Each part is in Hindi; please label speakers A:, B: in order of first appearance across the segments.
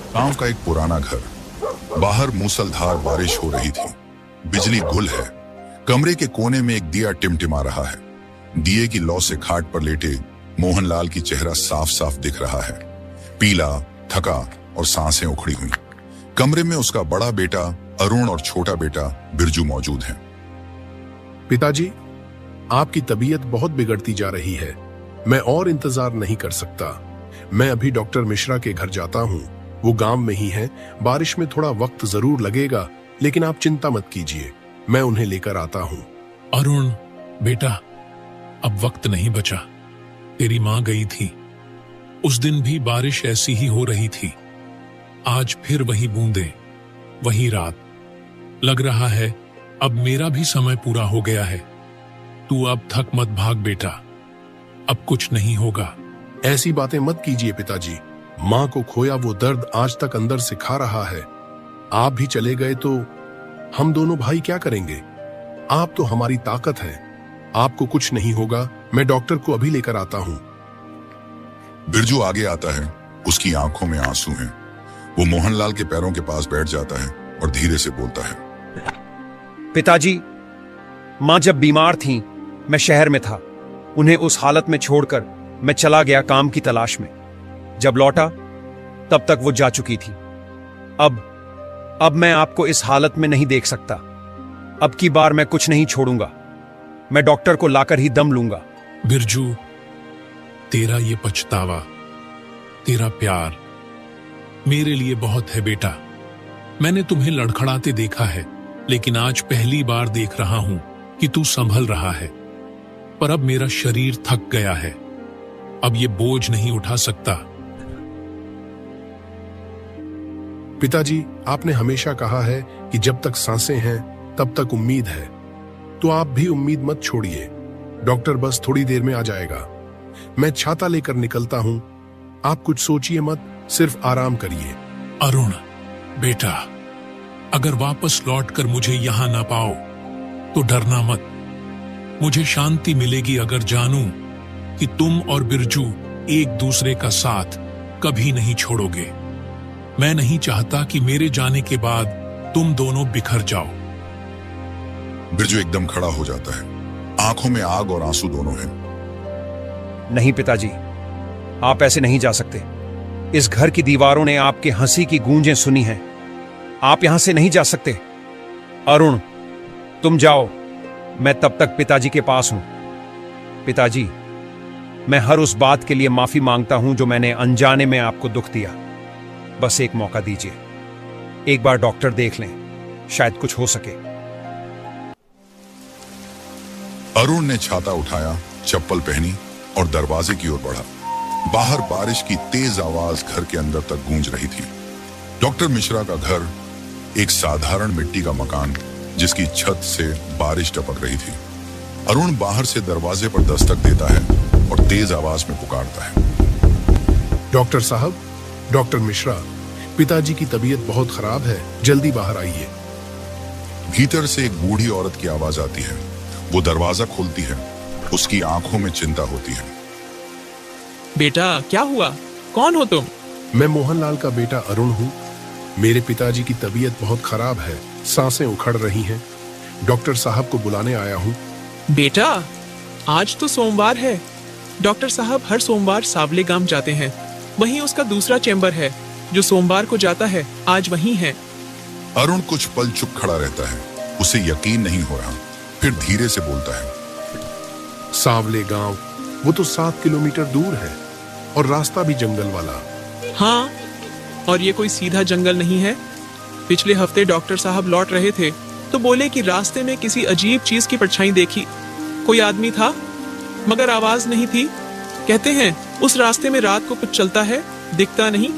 A: गांव का एक पुराना घर, बाहर मूसलधार बारिश हो रही थी। बिजली गुल है। कमरे के कोने में एक दिया टिमटिमा रहा है। दिए की लौ से खाट पर लेटे मोहनलाल की चेहरा साफ साफ दिख रहा है, पीला, थका और सांसें उखड़ी हुई। कमरे में उसका बड़ा बेटा अरुण और छोटा बेटा बिरजू मौजूद हैं।
B: पिताजी, आपकी तबीयत बहुत बिगड़ती जा रही है। मैं और इंतजार नहीं कर सकता। मैं अभी डॉक्टर मिश्रा के घर जाता हूँ। वो गांव में ही है। बारिश में थोड़ा वक्त जरूर लगेगा, लेकिन आप चिंता मत कीजिए, मैं उन्हें लेकर आता हूँ।
C: अरुण बेटा, अब वक्त नहीं बचा। तेरी माँ गई थी। उस दिन भी बारिश ऐसी ही हो रही थी। आज फिर वही बूंदे, वही रात। लग रहा है अब मेरा भी समय पूरा हो गया है। तू अब थक मत भाग बेटा, अब कुछ नहीं होगा।
B: ऐसी बातें मत कीजिए पिताजी। माँ को खोया वो दर्द आज तक अंदर से खा रहा है। आप भी चले गए तो हम दोनों भाई क्या करेंगे? आप तो हमारी ताकत हैं। आपको कुछ नहीं होगा। मैं डॉक्टर को अभी लेकर आता हूँ।
A: बिरजू आगे आता है। उसकी आंखों में आंसू हैं। वो मोहनलाल के पैरों के पास बैठ जाता है और धीरे से बोलता है,
D: पिताजी, माँ जब बीमार थीं, मैं शहर में था। उन्हें उस हालत में छोड़कर मैं चला गया काम की तलाश में। जब लौटा तब तक वो जा चुकी थी। अब मैं आपको इस हालत में नहीं देख सकता। अब की बार मैं कुछ नहीं छोड़ूंगा। मैं डॉक्टर को लाकर ही दम लूंगा।
C: बिरजू, तेरा ये पछतावा, तेरा प्यार मेरे लिए बहुत है बेटा। मैंने तुम्हें लड़खड़ाते देखा है, लेकिन आज पहली बार देख रहा हूं कि तू संभल रहा है। पर अब मेरा शरीर थक गया है। अब ये बोझ नहीं उठा सकता।
B: पिताजी, आपने हमेशा कहा है कि जब तक सांसें हैं तब तक उम्मीद है, तो आप भी उम्मीद मत छोड़िए। डॉक्टर बस थोड़ी देर में आ जाएगा। मैं छाता लेकर निकलता हूं। आप कुछ सोचिए मत, सिर्फ आराम करिए।
C: अरुण बेटा, अगर वापस लौटकर मुझे यहां ना पाओ तो डरना मत। मुझे शांति मिलेगी अगर जानूं कि तुम और बिरजू एक दूसरे का साथ कभी नहीं छोड़ोगे। मैं नहीं चाहता कि मेरे जाने के बाद तुम दोनों बिखर जाओ।
A: बिरजू एकदम खड़ा हो जाता है। आंखों में आग और आंसू दोनों हैं।
D: नहीं पिताजी, आप ऐसे नहीं जा सकते। इस घर की दीवारों ने आपके हंसी की गूंजें सुनी हैं। आप यहां से नहीं जा सकते। अरुण, तुम जाओ, मैं तब तक पिताजी के पास हूं। पिताजी, मैं हर उस बात के लिए माफी मांगता हूं जो मैंने अनजाने में आपको दुख दिया। बस एक मौका दीजिए। एक बार डॉक्टर देख लें, शायद कुछ हो सके।
A: अरुण ने छाता उठाया, चप्पल पहनी और दरवाजे की ओर बढ़ा। बाहर बारिश की तेज आवाज घर के अंदर तक गूंज रही थी। डॉक्टर मिश्रा का घर एक साधारण मिट्टी का मकान, जिसकी छत से बारिश टपक रही थी। अरुण बाहर से दरवाजे पर दस्तक देता है और तेज आवाज में पुकारता है,
B: डॉक्टर साहब, डॉक्टर मिश्रा, पिताजी की तबीयत बहुत खराब है, जल्दी बाहर आइए।
A: भीतर से एक बूढ़ी औरत की आवाज आती है। वो दरवाजा खोलती है। उसकी आंखों में चिंता होती है।
E: बेटा, क्या हुआ? कौन हो तुम?
B: मैं मोहनलाल का बेटा अरुण हूँ। मेरे पिताजी की तबीयत बहुत खराब है, सांसें उखड़ रही हैं। डॉक्टर साहब को बुलाने आया हूँ।
E: बेटा, आज तो सोमवार है। डॉक्टर साहब हर सोमवार सावले गांव जाते हैं। वहीं उसका दूसरा चैम्बर है जो सोमवार को जाता है, आज वहीं है।
A: अरुण कुछ पल चुप खड़ा रहता है। उसे यकीन नहीं हो रहा। फिर धीरे से बोलता है,
B: सावले गांव, वो तो 7 किलोमीटर दूर है और रास्ता भी जंगल वाला।
E: हाँ, और ये कोई सीधा जंगल नहीं है। पिछले हफ्ते डॉक्टर साहब लौट रहे थे तो बोले कि रास्ते में किसी अजीब चीज की परछाई देखी। कोई आदमी था मगर आवाज नहीं थी। कहते हैं उस रास्ते में रात को कुछ चलता है, दिखता नहीं।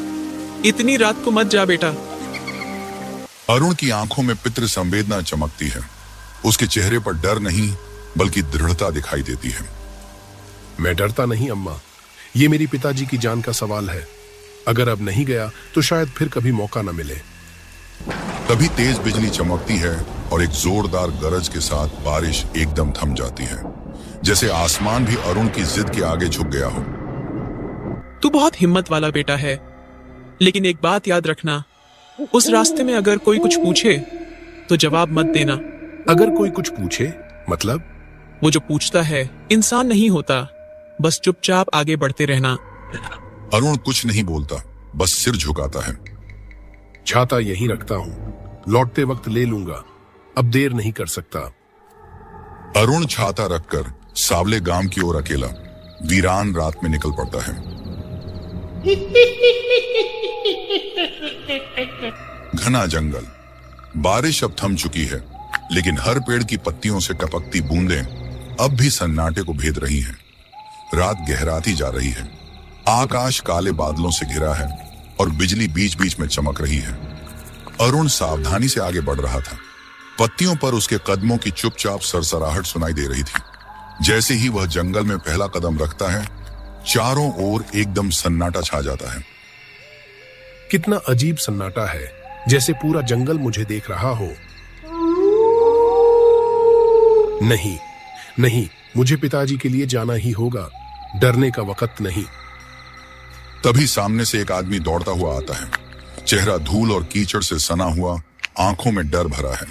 E: इतनी रात को मत जा बेटा।
A: अरुण की आंखों में पितृ संवेदना चमकती है। उसके चेहरे पर डर नहीं बल्कि दृढ़ता दिखाई देती है।
B: मैं डरता नहीं अम्मा, ये मेरी पिताजी की जान का सवाल है। अगर अब नहीं गया तो शायद फिर कभी मौका न मिले।
A: तभी तेज बिजली चमकती है और एक जोरदार गरज के साथ बारिश एकदम थम जाती है, जैसे आसमान भी अरुण की जिद के आगे झुक गया हो।
E: तू बहुत हिम्मत वाला बेटा है, लेकिन एक बात याद रखना, उस रास्ते में अगर कोई कुछ पूछे तो जवाब मत देना।
B: अगर कोई कुछ पूछे मतलब?
E: वो जो पूछता है इंसान नहीं होता, बस चुपचाप आगे बढ़ते रहना।
A: अरुण कुछ नहीं बोलता, बस सिर झुकाता है।
B: छाता यहीं रखता हूँ, लौटते वक्त ले लूंगा, अब देर नहीं कर सकता।
A: अरुण छाता रखकर सावले गांव की ओर अकेला वीरान रात में निकल पड़ता है। घना जंगल, बारिश अब थम चुकी है, लेकिन हर पेड़ की पत्तियों से टपकती बूंदें अब भी सन्नाटे को भेद रही हैं। रात गहराती जा रही है, आकाश काले बादलों से घिरा है और बिजली बीच बीच में चमक रही है। अरुण सावधानी से आगे बढ़ रहा था। पत्तियों पर उसके कदमों की चुपचाप सरसराहट सुनाई दे रही थी। जैसे ही वह जंगल में पहला कदम रखता है, चारों ओर एकदम सन्नाटा छा जाता है।
B: कितना अजीब सन्नाटा है, जैसे पूरा जंगल मुझे देख रहा हो। नहीं नहीं, मुझे पिताजी के लिए जाना ही होगा, डरने का वक्त नहीं।
A: तभी सामने से एक आदमी दौड़ता हुआ आता है। चेहरा धूल और कीचड़ से सना हुआ, आंखों में डर भरा है।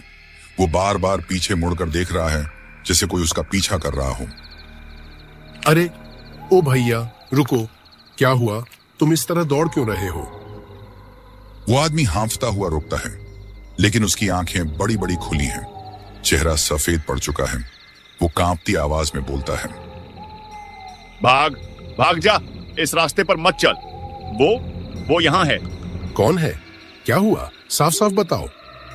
A: वो बार बार पीछे मुड़कर देख रहा है, जैसे कोई उसका पीछा कर रहा हो।
B: अरे ओ भैया रुको, क्या हुआ? तुम इस तरह दौड़ क्यों रहे हो?
A: वो आदमी हांफता हुआ रुकता है, लेकिन उसकी आंखें बड़ी बड़ी खुली हैं। चेहरा सफेद पड़ चुका है। वो कांपती आवाज में बोलता है,
F: भाग भाग जा, इस रास्ते पर मत चल। वो यहाँ है।
B: कौन है? क्या हुआ? साफ साफ बताओ।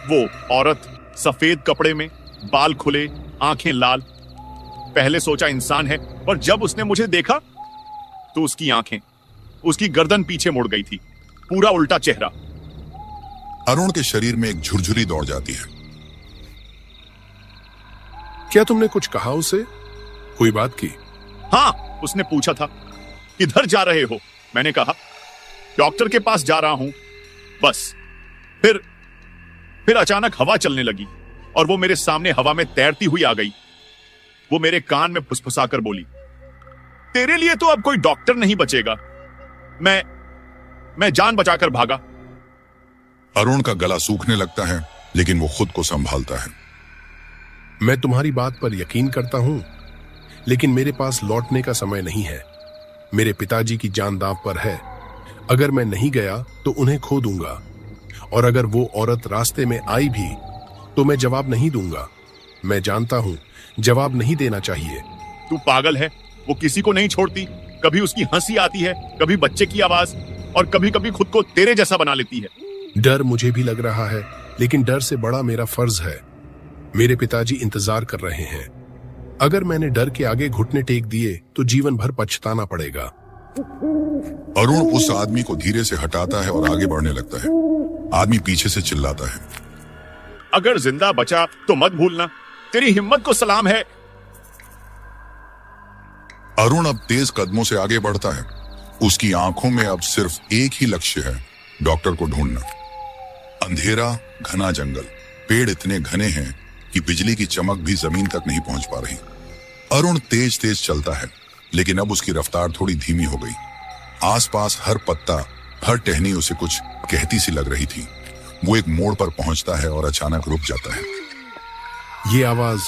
F: वो औरत, सफेद कपड़े में, बाल खुले, आंखें लाल। पहले सोचा इंसान है, पर जब उसने मुझे देखा तो उसकी आंखें, उसकी गर्दन पीछे मुड़ गई थी, पूरा उल्टा चेहरा।
A: अरुण के शरीर में एक झुरझुरी दौड़ जाती है।
B: क्या तुमने कुछ कहा उसे? कोई बात की?
F: हाँ, उसने पूछा था, किधर जा रहे हो? मैंने कहा, डॉक्टर के पास जा रहा हूं। बस फिर अचानक हवा चलने लगी और वो मेरे सामने हवा में तैरती हुई आ गई। वो मेरे कान में फुसफुसाकर बोली, तेरे लिए तो अब कोई डॉक्टर नहीं बचेगा। मैं जान बचाकर भागा।
A: अरुण का गला सूखने लगता है, लेकिन वो खुद को संभालता है।
B: मैं तुम्हारी बात पर यकीन करता हूं, लेकिन मेरे पास लौटने का समय नहीं है। मेरे पिताजी की जान दांव पर है। अगर मैं नहीं गया तो उन्हें खो दूंगा, और अगर वो औरत रास्ते में आई भी तो मैं जवाब नहीं दूंगा। मैं जानता हूं जवाब नहीं देना चाहिए।
F: तू पागल है, वो किसी को नहीं छोड़ती। कभी उसकी हंसी आती है, कभी बच्चे की आवाज, और कभी कभी खुद को तेरे जैसा बना लेती है।
B: डर मुझे भी लग रहा है, लेकिन डर से बड़ा मेरा फर्ज है। मेरे पिताजी इंतजार कर रहे हैं। अगर मैंने डर के आगे घुटने टेक दिए तो जीवन भर पछताना पड़ेगा।
A: अरुण उस आदमी को धीरे से हटाता है और आगे बढ़ने लगता है। आदमी पीछे से चिल्लाता है,
F: अगर जिंदा बचा तो मत भूलना, तेरी हिम्मत को सलाम है।
A: अरुण अब तेज कदमों से आगे बढ़ता है। उसकी आंखों में अब सिर्फ एक ही लक्ष्य है, डॉक्टर को ढूंढना। अंधेरा, घना जंगल, पेड़ इतने घने हैं कि बिजली की चमक भी जमीन तक नहीं पहुंच पा रही। अरुण तेज तेज चलता है, लेकिन अब उसकी रफ्तार थोड़ी धीमी हो गई। आसपास हर पत्ता, हर टहनी उसे कुछ कहती सी लग रही थी। वो एक मोड़ पर पहुंचता है और अचानक रुक जाता है।
B: ये आवाज,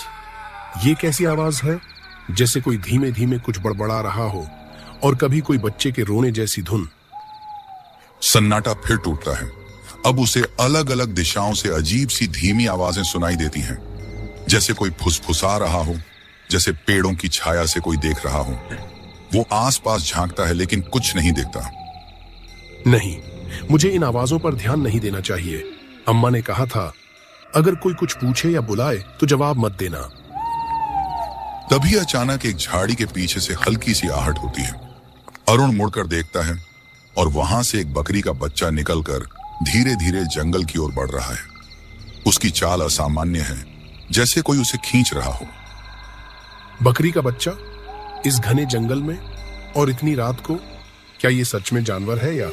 B: ये कैसी आवाज है? जैसे कोई धीमे धीमे कुछ बड़बड़ा रहा हो, और कभी कोई बच्चे के रोने जैसी धुन।
A: सन्नाटा फिर टूटता है। अब उसे अलग अलग दिशाओं से अजीब सी धीमी आवाजें सुनाई देती हैं, जैसे कोई फुसफुसा रहा हो, जैसे पेड़ों की छाया से कोई देख रहा हो। वो आसपास झांकता है, लेकिन कुछ नहीं देखता।
B: नहीं, मुझे इन आवाजों पर ध्यान नहीं देना चाहिए। अम्मा ने कहा था, अगर कोई कुछ पूछे या बुलाए तो जवाब मत देना।
A: तभी अचानक एक झाड़ी के पीछे से हल्की सी आहट होती है। अरुण मुड़कर देखता है और वहां से एक बकरी का बच्चा निकलकर धीरे धीरे जंगल की ओर बढ़ रहा है। उसकी चाल असामान्य है, जैसे कोई उसे खींच रहा हो।
B: बकरी का बच्चा इस घने जंगल में और इतनी रात को? क्या ये सच में जानवर है या?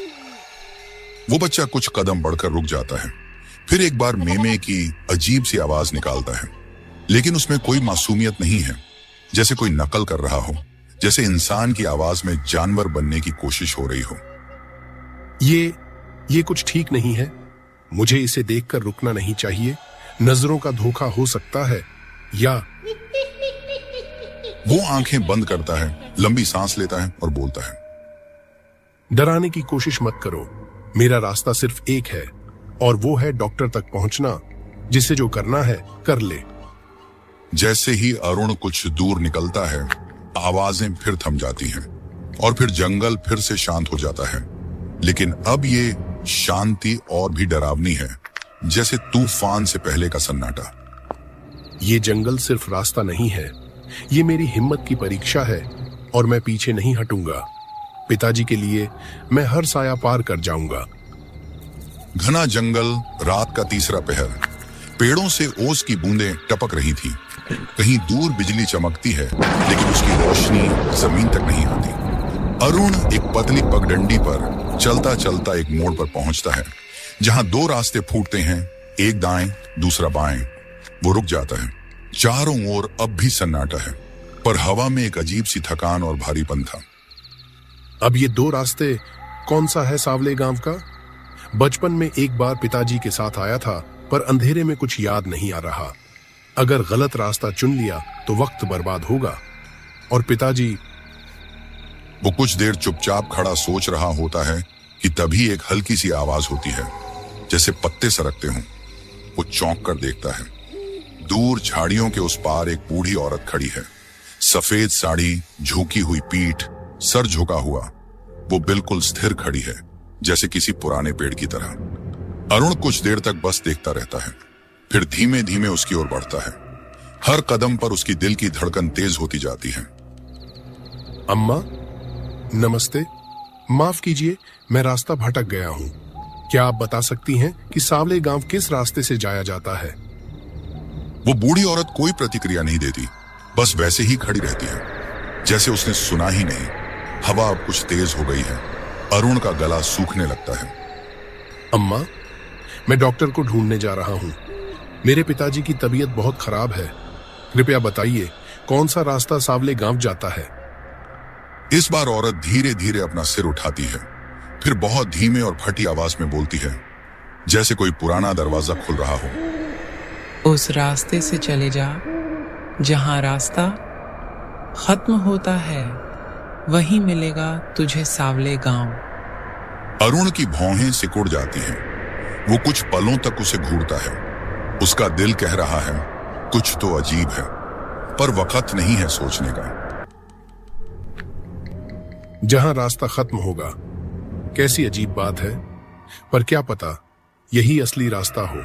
A: वो बच्चा कुछ कदम बढ़कर रुक जाता है, फिर एक बार मेमे की अजीब सी आवाज निकालता है, लेकिन उसमें कोई मासूमियत नहीं है, जैसे कोई नकल कर रहा हो, जैसे इंसान की आवाज में जानवर बनने की कोशिश हो रही हो।
B: ये कुछ ठीक नहीं है। मुझे इसे देखकर रुकना नहीं चाहिए। नजरों का धोखा हो सकता है, या
A: वो आंखें बंद करता है, लंबी सांस लेता है और बोलता है,
B: डराने की कोशिश मत करो। मेरा रास्ता सिर्फ एक है, और वो है डॉक्टर तक पहुंचना। जिसे जो करना है कर ले।
A: जैसे ही अरुण कुछ दूर निकलता है, आवाजें फिर थम जाती हैं और फिर जंगल फिर से शांत हो जाता है। लेकिन अब ये शांति और भी डरावनी है, जैसे तूफान से पहले का सन्नाटा।
B: ये जंगल सिर्फ रास्ता नहीं है, ये मेरी हिम्मत की परीक्षा है, और मैं पीछे नहीं हटूंगा। पिताजी के लिए मैं हर साया पार कर जाऊंगा।
A: घना जंगल, रात का तीसरा पहर, पेड़ों से ओस की बूंदें टपक रही थी। कहीं दूर बिजली चमकती है, लेकिन उसकी रोशनी जमीन तक नहीं आती। अरुण एक पतली पगडंडी पर चलता चलता एक मोड़ पर पहुंचता है, जहां दो रास्ते फूटते हैं, एक दाएं दूसरा बाएं। वो रुक जाता है। चारों ओर अब भी सन्नाटा है, पर हवा में एक अजीब सी थकान और भारीपन था।
B: अब ये दो रास्ते कौन सा है सावले गांव का? बचपन में एक बार पिताजी के साथ आया था, पर अंधेरे में कुछ याद नहीं आ रहा। अगर गलत रास्ता चुन लिया तो वक्त बर्बाद होगा। और पिताजी,
A: वो कुछ देर चुपचाप खड़ा सोच रहा होता है कि तभी एक हल्की सी आवाज होती है, जैसे पत्ते सरकते हों। वो चौंक कर देखता है। दूर झाड़ियों के उस पार एक बूढ़ी औरत खड़ी है। सफेद साड़ी, झुकी हुई पीठ, सर झुका हुआ। वो बिल्कुल स्थिर खड़ी है, जैसे किसी पुराने पेड़ की तरह। अरुण कुछ देर तक बस देखता रहता है, फिर धीमे धीमे उसकी ओर बढ़ता है। हर कदम पर उसकी दिल की धड़कन तेज होती जाती है।
B: अम्मा, नमस्ते। माफ कीजिए, मैं रास्ता भटक गया हूँ। क्या आप बता सकती हैं कि सावले गांव किस रास्ते से जाया जाता है?
A: वो बूढ़ी औरत कोई प्रतिक्रिया नहीं देती, बस वैसे ही खड़ी रहती है, जैसे उसने सुना ही नहीं। हवा अब कुछ तेज हो गई है। अरुण का गला सूखने लगता है।
B: अम्मा, मैं डॉक्टर को ढूंढने जा रहा हूँ। मेरे पिताजी की तबीयत बहुत खराब है। कृपया बताइए, कौन सा रास्ता सावले गांव जाता है?
A: इस बार औरत धीरे धीरे अपना सिर उठाती है, फिर बहुत धीमे और फटी आवाज में बोलती है, जैसे कोई पुराना दरवाजा खुल रहा हो।
G: उस रास्ते से चले जा जहां रास्ता खत्म होता है, वहीं मिलेगा तुझे सावले गांव।
A: अरुण की भौहें सिकुड़ जाती हैं। वो कुछ पलों तक उसे घूरता है। उसका दिल कह रहा है, कुछ तो अजीब है, पर वक्त नहीं है सोचने का।
B: जहां रास्ता खत्म होगा, कैसी अजीब बात है, पर क्या पता यही असली रास्ता हो।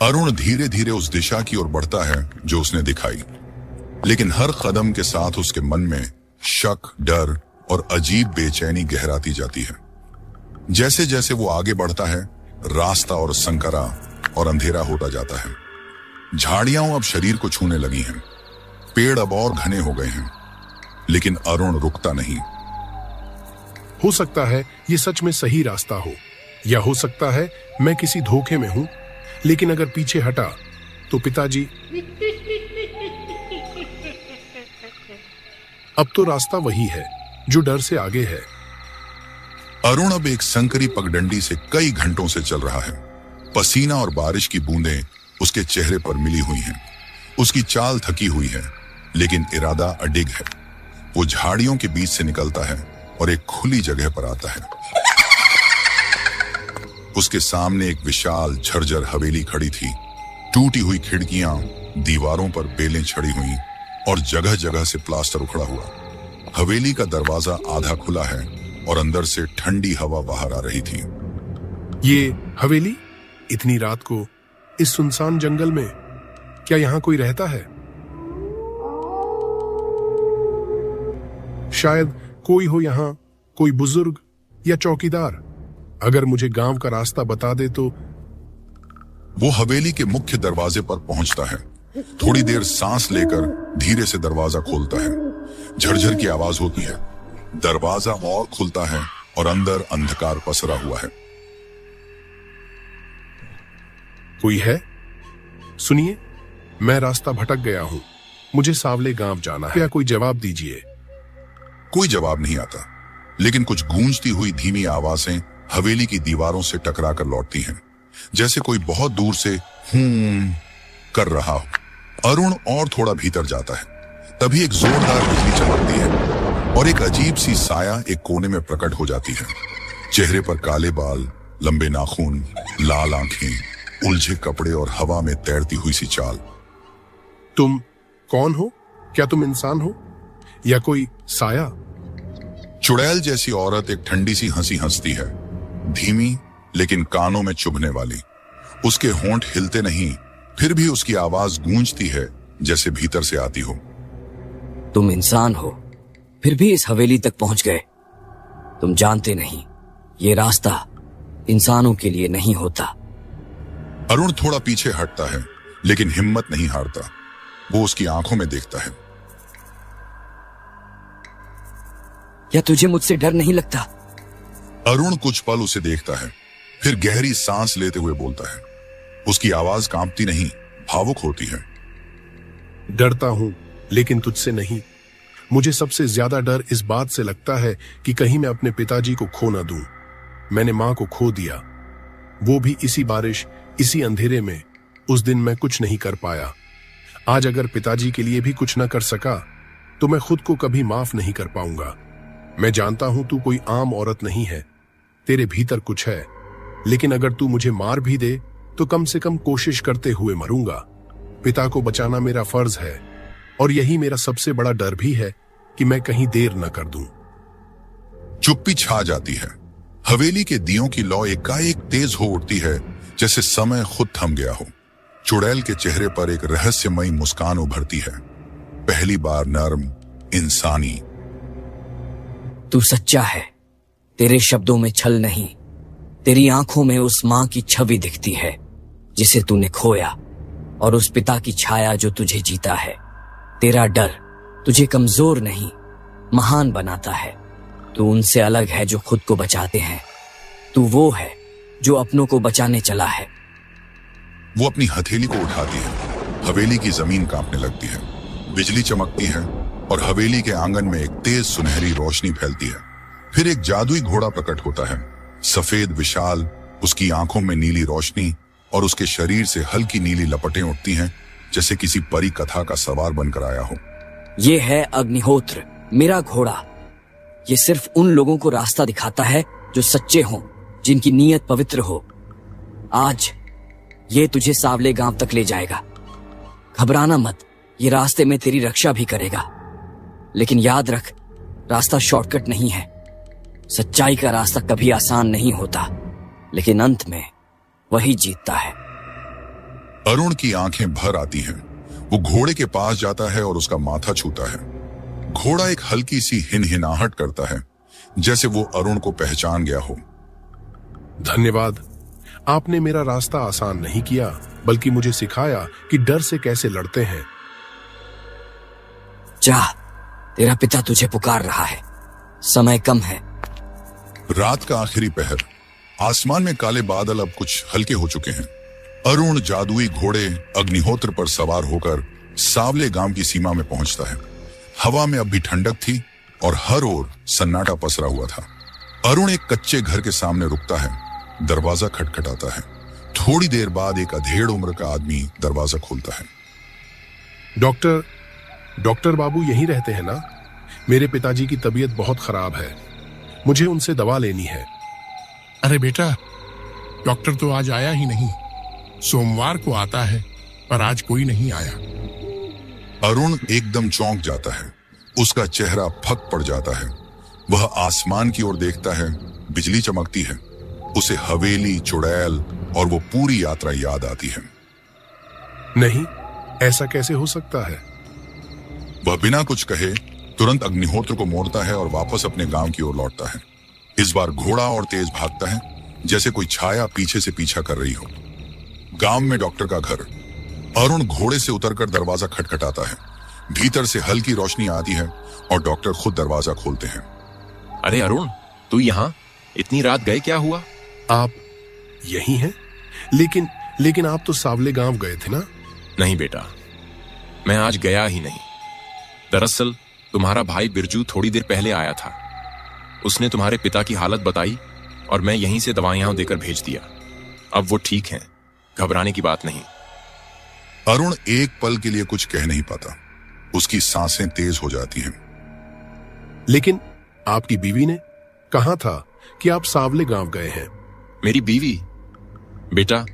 A: अरुण धीरे धीरे उस दिशा की ओर बढ़ता है जो उसने दिखाई, लेकिन हर कदम के साथ उसके मन में शक, डर और अजीब बेचैनी गहराती जाती है। जैसे जैसे वो आगे बढ़ता है, रास्ता और संकरा और अंधेरा होता जाता है। झाड़ियां अब शरीर को छूने लगी हैं, पेड़ अब और घने हो गए हैं, लेकिन अरुण रुकता नहीं।
B: हो सकता है ये सच में सही रास्ता हो, या हो सकता है मैं किसी धोखे में हूं। लेकिन अगर पीछे हटा तो पिताजी। अब तो रास्ता वही है जो डर से आगे है।
A: अरुण अब एक संकरी पगडंडी से कई घंटों से चल रहा है। पसीना और बारिश की बूंदें उसके चेहरे पर मिली हुई हैं। उसकी चाल थकी हुई है, लेकिन इरादा अडिग है। वो झाड़ियों के बीच से निकलता है और एक खुली जगह पर आता है। उसके सामने एक विशाल झरझर हवेली खड़ी थी। टूटी हुई खिड़कियां, दीवारों पर बेलें छड़ी हुई और जगह जगह से प्लास्टर उखड़ा हुआ। हवेली का दरवाजा आधा खुला है और अंदर से ठंडी हवा बाहर आ रही थी।
B: ये हवेली इतनी रात को इस सुनसान जंगल में, क्या यहां कोई रहता है? शायद कोई हो यहां, कोई बुजुर्ग या चौकीदार। अगर मुझे गांव का रास्ता बता दे तो।
A: वो हवेली के मुख्य दरवाजे पर पहुंचता है। थोड़ी देर सांस लेकर धीरे से दरवाजा खोलता है। झरझर की आवाज होती है। दरवाजा और खुलता है और अंदर अंधकार पसरा हुआ है।
B: कोई है? सुनिए, मैं रास्ता भटक गया हूं। मुझे सावले गांव जाना है। क्या कोई जवाब दीजिए?
A: कोई जवाब नहीं आता, लेकिन कुछ गूंजती हुई धीमी आवाजें हवेली की दीवारों से टकराकर लौटती हैं, जैसे कोई बहुत दूर से कर रहा हो। अरुण और थोड़ा भीतर जाता है, तभी एक जोरदार बिजली चमकती है और एक अजीब सी साया एक कोने में प्रकट हो जाती है। चेहरे पर काले बाल, लंबे नाखून, लाल आंखें, उलझे कपड़े और हवा में तैरती हुई सी चाल।
B: तुम कौन हो? क्या तुम इंसान हो या कोई साया?
A: चुड़ैल जैसी औरत एक ठंडी सी हंसी हंसती है, धीमी लेकिन कानों में चुभने वाली। उसके होंठ हिलते नहीं, फिर भी उसकी आवाज गूंजती है जैसे भीतर से आती हो।
H: तुम इंसान हो, फिर भी इस हवेली तक पहुंच गए। तुम जानते नहीं, ये रास्ता इंसानों के लिए नहीं होता।
A: अरुण थोड़ा पीछे हटता है, लेकिन हिम्मत नहीं हारता। वो उसकी आंखों में देखता है।
H: क्या तुझे मुझसे डर नहीं लगता?
A: अरुण कुछ पल उसे देखता है, फिर गहरी सांस लेते हुए बोलता है। उसकी आवाज कांपती नहीं, भावुक होती है।
B: डरता हूं, लेकिन तुझसे नहीं। मुझे सबसे ज्यादा डर इस बात से लगता है कि कहीं मैं अपने पिताजी को खो ना दूं। मैंने मां को खो दिया, वो भी इसी बारिश, इसी अंधेरे में। उस दिन मैं कुछ नहीं कर पाया। आज अगर पिताजी के लिए भी कुछ न कर सका, तो मैं खुद को कभी माफ नहीं कर पाऊंगा। मैं जानता हूं तू कोई आम औरत नहीं है, तेरे भीतर कुछ है, लेकिन अगर तू मुझे मार भी दे तो कम से कम कोशिश करते हुए मरूंगा। पिता को बचाना मेरा फर्ज है, और यही मेरा सबसे बड़ा डर भी है कि मैं कहीं देर न कर दूं।
A: चुप्पी छा जाती है। हवेली के दियों की लौ एकाएक तेज हो उठती है, जैसे समय खुद थम गया हो। चुड़ैल के चेहरे पर एक रहस्यमयी मुस्कान उभरती है, पहली बार नर्म, इंसानी।
H: तू सच्चा है, तेरे शब्दों में छल नहीं। तेरी आंखों में उस मां की छवि दिखती है जिसे तूने खोया, और उस पिता की छाया जो तुझे जीता है। तेरा डर तुझे कमजोर नहीं, महान बनाता है। तू उनसे अलग है जो खुद को बचाते हैं। तू वो है जो अपनों को बचाने चला है।
A: वो अपनी हथेली को उठाती है, हवेली की जमीन कांपने लगती है। बिजली चमकती है और हवेली के आंगन में एक तेज सुनहरी रोशनी फैलती है। फिर एक जादुई घोड़ा प्रकट होता है, सफेद, विशाल, उसकी आंखों में नीली रोशनी और उसके शरीर से हल्की नीली लपटें उठती हैं, जैसे किसी परी कथा का सवार बनकर आया हो।
H: ये है अग्निहोत्र, मेरा घोड़ा। ये सिर्फ उन लोगों को रास्ता दिखाता है जो सच्चे हों, जिनकी नीयत पवित्र हो। आज ये तुझे सावले गांव तक ले जाएगा। घबराना मत, ये रास्ते में तेरी रक्षा भी करेगा। लेकिन याद रख, रास्ता शॉर्टकट नहीं है। सच्चाई का रास्ता कभी आसान नहीं होता, लेकिन अंत में वही जीतता है।
A: अरुण की आंखें भर आती हैं। वो घोड़े के पास जाता है और उसका माथा छूता है। घोड़ा एक हल्की सी हिनहिनाहट करता है, जैसे वो अरुण को पहचान गया हो।
B: धन्यवाद। आपने मेरा रास्ता आसान नहीं किया, बल्कि मुझे सिखाया कि डर से कैसे लड़ते हैं।
H: जा, तेरा पिता तुझे पुकार रहा है। समय कम है।
A: रात का आखिरी पहर, आसमान में काले बादल अब कुछ हल्के हो चुके हैं। अरुण जादुई घोड़े अग्निहोत्र पर सवार होकर सावले गांव की सीमा में पहुंचता है। हवा में अब भी ठंडक थी और हर ओर सन्नाटा पसरा हुआ था। अरुण एक कच्चे घर के सामने रुकता है। दरवाजा खटखटाता है। थोड़ी देर बाद एक अधेड़ उम्र का आदमी दरवाजा खोलता है।
B: डॉक्टर बाबू यहीं रहते हैं ना? मेरे पिताजी की तबीयत बहुत खराब है, मुझे उनसे दवा लेनी है।
C: अरे बेटा, डॉक्टर तो आज आया ही नहीं। सोमवार को आता है, पर आज कोई नहीं आया।
A: अरुण एकदम चौंक जाता है। उसका चेहरा फक पड़ जाता है। वह आसमान की ओर देखता है। बिजली चमकती है। उसे हवेली, चुड़ैल और वो पूरी यात्रा याद आती है।
B: नहीं, ऐसा कैसे हो सकता है?
A: वह बिना कुछ कहे तुरंत अग्निहोत्र को मोड़ता है और वापस अपने गांव की ओर लौटता है। इस बार घोड़ा और तेज भागता है, जैसे कोई छाया पीछे से पीछा कर रही हो। गांव में डॉक्टर का घर। अरुण घोड़े से उतरकर दरवाजा खटखटाता है। भीतर से हल्की रोशनी आती है और डॉक्टर खुद दरवाजा खोलते हैं।
I: अरे अरुण, तू यहाँ? इतनी रात गए, क्या हुआ?
B: आप यही हैं? लेकिन आप तो सावले गांव गए थे ना?
I: नहीं बेटा, मैं आज गया ही नहीं। दरअसल तुम्हारा भाई बिरजू थोड़ी देर पहले आया था। उसने तुम्हारे पिता की हालत बताई और मैं यहीं से दवाइयां देकर भेज दिया। अब वो ठीक हैं, घबराने की बात नहीं।
A: अरुण एक पल के लिए कुछ कह नहीं पाता। उसकी सांसें तेज हो जाती हैं।
B: लेकिन आपकी बीवी ने कहा था कि आप सावले गांव गए हैं।
I: मेरी बीवी? बेटा,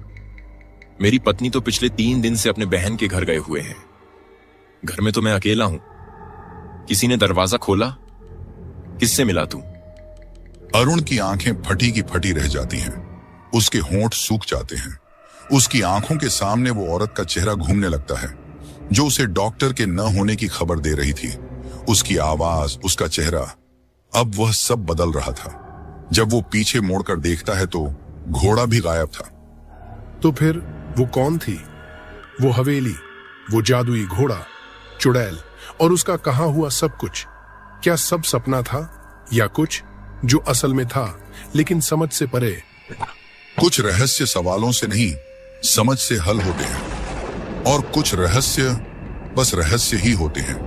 I: मेरी पत्नी तो पिछले 3 दिन से अपने बहन के घर गए हुए हैं। घर में तो मैं अकेला हूं। किसी ने दरवाजा खोला? किससे मिला तू?
A: अरुण की आंखें फटी की फटी रह जाती हैं। उसके होंठ सूख जाते हैं। उसकी आंखों के सामने वो औरत का चेहरा घूमने लगता है जो उसे डॉक्टर के न होने की खबर दे रही थी। उसकी आवाज, उसका चेहरा, अब वह सब बदल रहा था। जब वो पीछे मोड़कर देखता है तो घोड़ा भी गायब था।
B: तो फिर वो कौन थी? वो हवेली, वो जादुई घोड़ा, चुड़ैल और उसका कहा हुआ सब कुछ, क्या सब सपना था या कुछ जो असल में था लेकिन समझ से परे?
A: कुछ रहस्य सवालों से नहीं, समझ से हल होते हैं, और कुछ रहस्य बस रहस्य ही होते हैं।